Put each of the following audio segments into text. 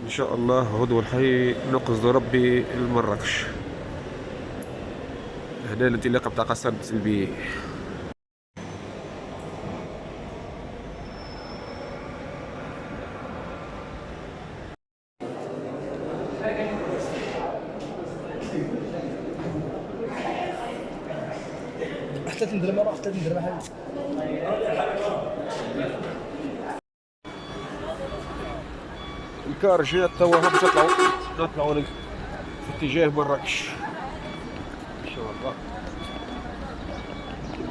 ان شاء الله غدوة الحي نقصد ربي لمراكش. هنا الانطلاقة بتاع قصر بسلبية. حتى تندرم راه حتى تندرم حبيبي. الكار جات توا باش نطلعوا في اتجاه مراكش ان شاء الله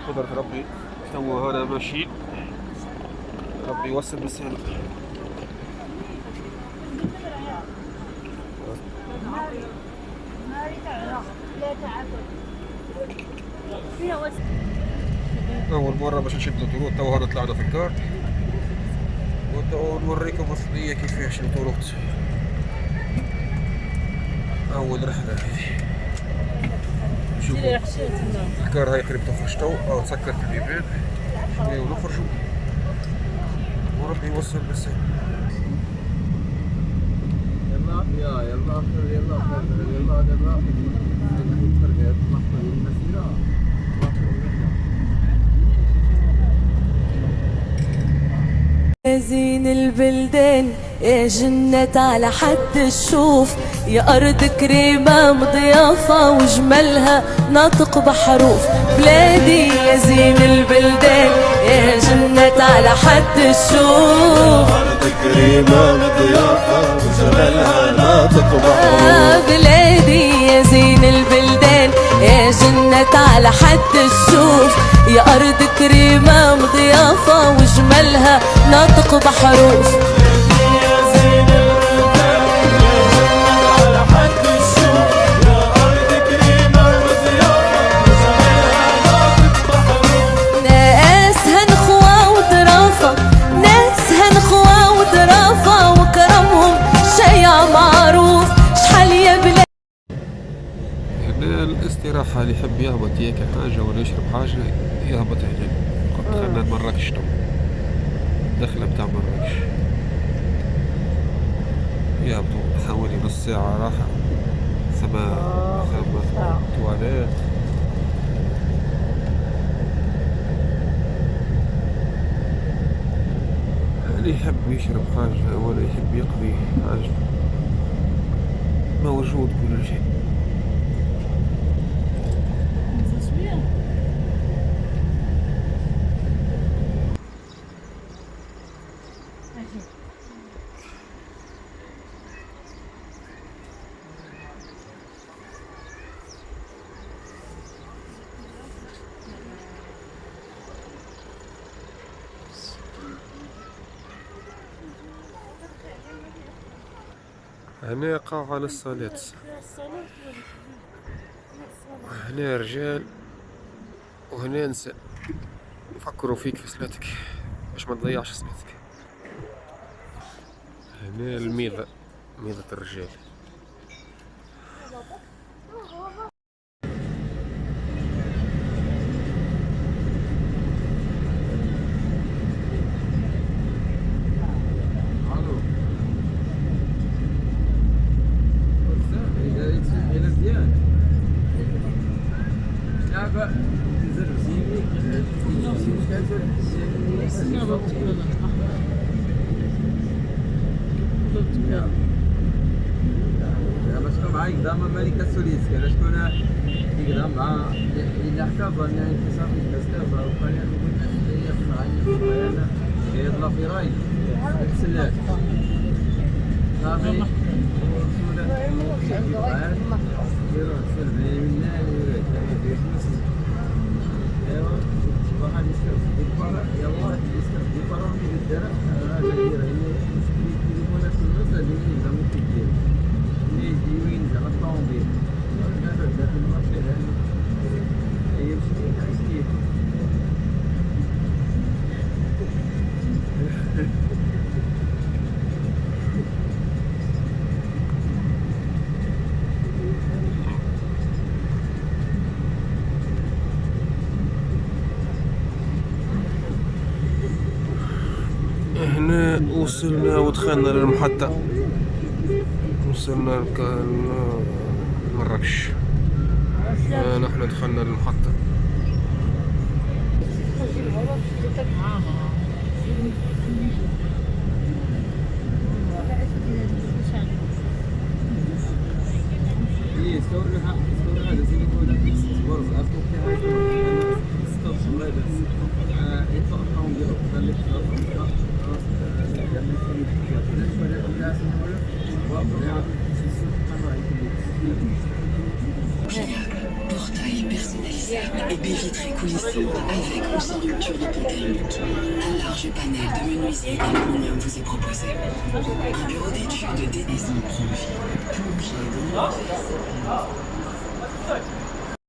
بقدرة ربي. توا هنا ماشيين، ربي يوصل بالسلامة. أول مرة باش نشد الطرود. توا هنا طلعنا في الكار وتوا نوريكم الصينية كيفاش الطرود. أول رحلة هذه. شوفوا الكار هاي قريب تخرج تو أو تسكر في البيبان. نبداو نخرجوا وربي يوصل بالسلامة. يلا يلا خير يلا خير يلا دابا فرقات لحظة المسيرة. زين البلدان يا جنة على حد الشوف، يا أرض كريمة مضيافة وجمالها ناطق بحروف. بلادي يا زين البلدان يا جنة على حد الشوف، أرض كريمة مضيافة وجمالها ناطق بحروف. بلادي يا زين البلدان يا جنة على حد الشوف، يا أرض كريمة مضيافة وجمالها ناطق بحروف. يا زين البلدان يا جنة على حد الشوف، يا أرض كريمة مضيافة وجمالها ناطق بحروف. ناسها نخوة وظرافة، ناسها نخوة وظرافة وكرمهم شيع معروف. شحال يا بلاد هنا الاستراحة اللي يحب يهبط ياكل حاجة ولا يشرب حاجة يهبط هنا. قلت خلنا مراكش تو الدخلة بتاع مراكش. يهبطوا حوالي نص ساعة راحة. ثم تواليت. اللي يحب يشرب حاجة ولا يحب يقضي حاجة موجود كل شيء. هنا قاعة للصلاة. هنا رجال وهنا نساء. فكروا فيك في صلاتك باش ما تضيعش صلاتك. هنا الميضة، ميضة الرجال. معاك دائما ملكة سوليسكا لا شكون يقدر مع إلا حكى أن انتصار الأستاذ وقال هي في العين يطلع في راي السلات صافي رسولة يروح سلبي من ايوا واحد يسكر يبقى يا واحد يسكر يبقى في الدرع هذا دايره هي يقولوا في المسألة اللي زعما كيدير وين زعما الطوموبيل هذا داك المارشي هذا هي مشي تحسيب هنا وصلنا ودخلنا للمحطة. وصلنا لمراكش. نحن دخلنا للمحطة. Portail personnalisé et baies vitrées coulissantes avec ou sans culture de poterie. Un large panel de menuiserie d'aluminium vous est proposé. Un bureau d'études des maisons plongées.